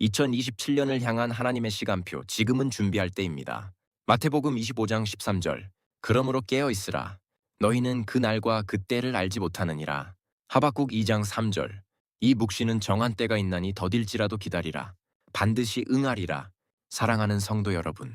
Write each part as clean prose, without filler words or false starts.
2027년을 향한 하나님의 시간표, 지금은 준비할 때입니다. 마태복음 25장 13절. 그러므로 깨어 있으라. 너희는 그 날과 그 때를 알지 못하느니라. 하박국 2장 3절. 이 묵시는 정한 때가 있나니 더딜지라도 기다리라. 반드시 응하리라. 사랑하는 성도 여러분,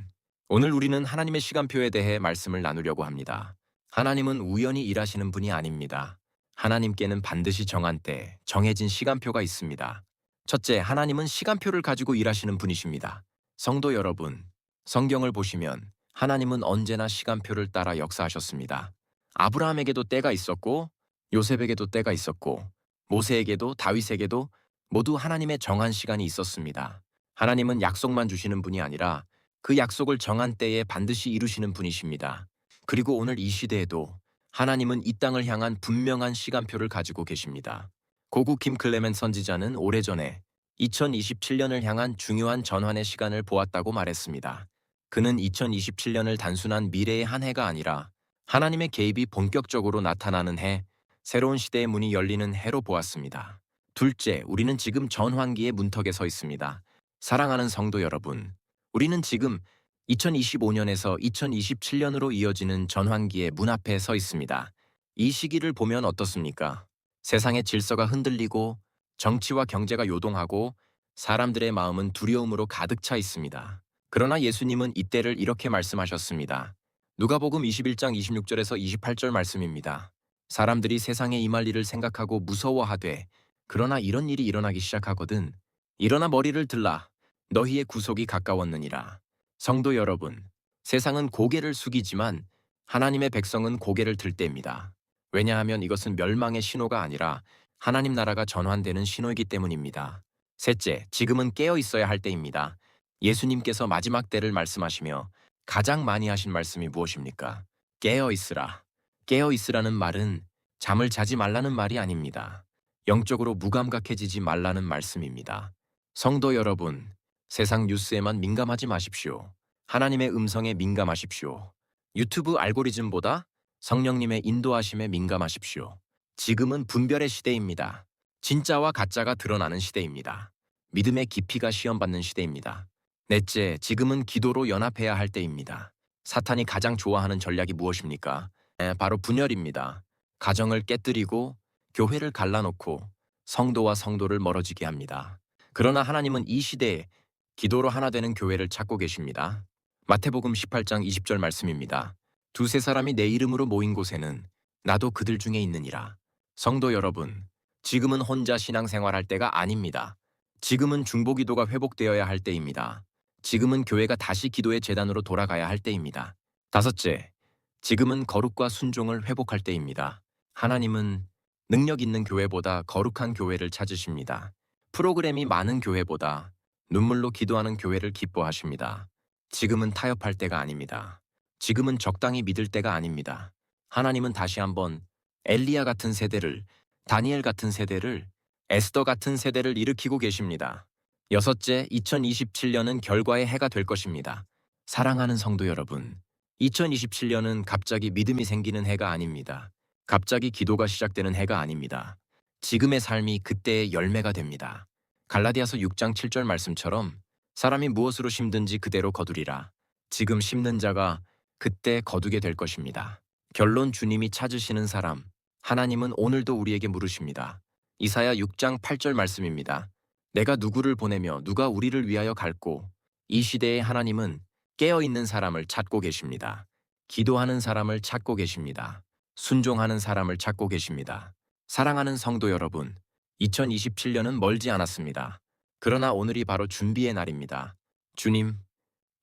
오늘 우리는 하나님의 시간표에 대해 말씀을 나누려고 합니다. 하나님은 우연히 일하시는 분이 아닙니다. 하나님께는 반드시 정한 때, 정해진 시간표가 있습니다. 첫째, 하나님은 시간표를 가지고 일하시는 분이십니다. 성도 여러분, 성경을 보시면 하나님은 언제나 시간표를 따라 역사하셨습니다. 아브라함에게도 때가 있었고, 요셉에게도 때가 있었고, 모세에게도 다윗에게도 모두 하나님의 정한 시간이 있었습니다. 하나님은 약속만 주시는 분이 아니라 그 약속을 정한 때에 반드시 이루시는 분이십니다. 그리고 오늘 이 시대에도 하나님은 이 땅을 향한 분명한 시간표를 가지고 계십니다. 고고 킴 클레멘 선지자는 오래전에 2027년을 향한 중요한 전환의 시간을 보았다고 말했습니다. 그는 2027년을 단순한 미래의 한 해가 아니라 하나님의 개입이 본격적으로 나타나는 해, 새로운 시대의 문이 열리는 해로 보았습니다. 둘째, 우리는 지금 전환기의 문턱에 서 있습니다. 사랑하는 성도 여러분, 우리는 지금 2025년에서 2027년으로 이어지는 전환기의 문 앞에 서 있습니다. 이 시기를 보면 어떻습니까? 세상의 질서가 흔들리고 정치와 경제가 요동하고 사람들의 마음은 두려움으로 가득 차 있습니다. 그러나 예수님은 이때를 이렇게 말씀하셨습니다. 누가복음 21장 26절에서 28절 말씀입니다. 사람들이 세상에 임할 일을 생각하고 무서워하되 그러나 이런 일이 일어나기 시작하거든 일어나 머리를 들라 너희의 구속이 가까웠느니라. 성도 여러분, 세상은 고개를 숙이지만 하나님의 백성은 고개를 들 때입니다. 왜냐하면 이것은 멸망의 신호가 아니라 하나님 나라가 전환되는 신호이기 때문입니다. 셋째, 지금은 깨어 있어야 할 때입니다. 예수님께서 마지막 때를 말씀하시며 가장 많이 하신 말씀이 무엇입니까? 깨어 있으라. 깨어 있으라는 말은 잠을 자지 말라는 말이 아닙니다. 영적으로 무감각해지지 말라는 말씀입니다. 성도 여러분, 세상 뉴스에만 민감하지 마십시오. 하나님의 음성에 민감하십시오. 유튜브 알고리즘보다 성령님의 인도하심에 민감하십시오. 지금은 분별의 시대입니다. 진짜와 가짜가 드러나는 시대입니다. 믿음의 깊이가 시험받는 시대입니다. 넷째, 지금은 기도로 연합해야 할 때입니다. 사탄이 가장 좋아하는 전략이 무엇입니까? 바로 분열입니다. 가정을 깨뜨리고 교회를 갈라놓고 성도와 성도를 멀어지게 합니다. 그러나 하나님은 이 시대에 기도로 하나 되는 교회를 찾고 계십니다. 마태복음 18장 20절 말씀입니다. 두세 사람이 내 이름으로 모인 곳에는 나도 그들 중에 있느니라. 성도 여러분, 지금은 혼자 신앙생활할 때가 아닙니다. 지금은 중보기도가 회복되어야 할 때입니다. 지금은 교회가 다시 기도의 재단으로 돌아가야 할 때입니다. 다섯째, 지금은 거룩과 순종을 회복할 때입니다. 하나님은 능력 있는 교회보다 거룩한 교회를 찾으십니다. 프로그램이 많은 교회보다 눈물로 기도하는 교회를 기뻐하십니다. 지금은 타협할 때가 아닙니다. 지금은 적당히 믿을 때가 아닙니다. 하나님은 다시 한번 엘리야 같은 세대를, 다니엘 같은 세대를, 에스더 같은 세대를 일으키고 계십니다. 여섯째, 2027년은 결과의 해가 될 것입니다. 사랑하는 성도 여러분, 2027년은 갑자기 믿음이 생기는 해가 아닙니다. 갑자기 기도가 시작되는 해가 아닙니다. 지금의 삶이 그때의 열매가 됩니다. 갈라디아서 6장 7절 말씀처럼 사람이 무엇으로 심든지 그대로 거두리라. 지금 심는 자가 그때 거두게 될 것입니다. 결론, 주님이 찾으시는 사람, 하나님은 오늘도 우리에게 물으십니다. 이사야 6장 8절 말씀입니다. 내가 누구를 보내며 누가 우리를 위하여 갈고. 이 시대의 하나님은 깨어있는 사람을 찾고 계십니다. 기도하는 사람을 찾고 계십니다. 순종하는 사람을 찾고 계십니다. 사랑하는 성도 여러분, 2027년은 멀지 않았습니다. 그러나 오늘이 바로 준비의 날입니다. 주님,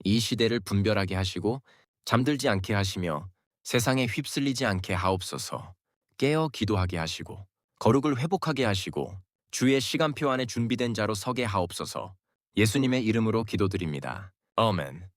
이 시대를 분별하게 하시고 잠들지 않게 하시며 세상에 휩쓸리지 않게 하옵소서. 깨어 기도하게 하시고 거룩을 회복하게 하시고 주의 시간표 안에 준비된 자로 서게 하옵소서. 예수님의 이름으로 기도드립니다. 아멘.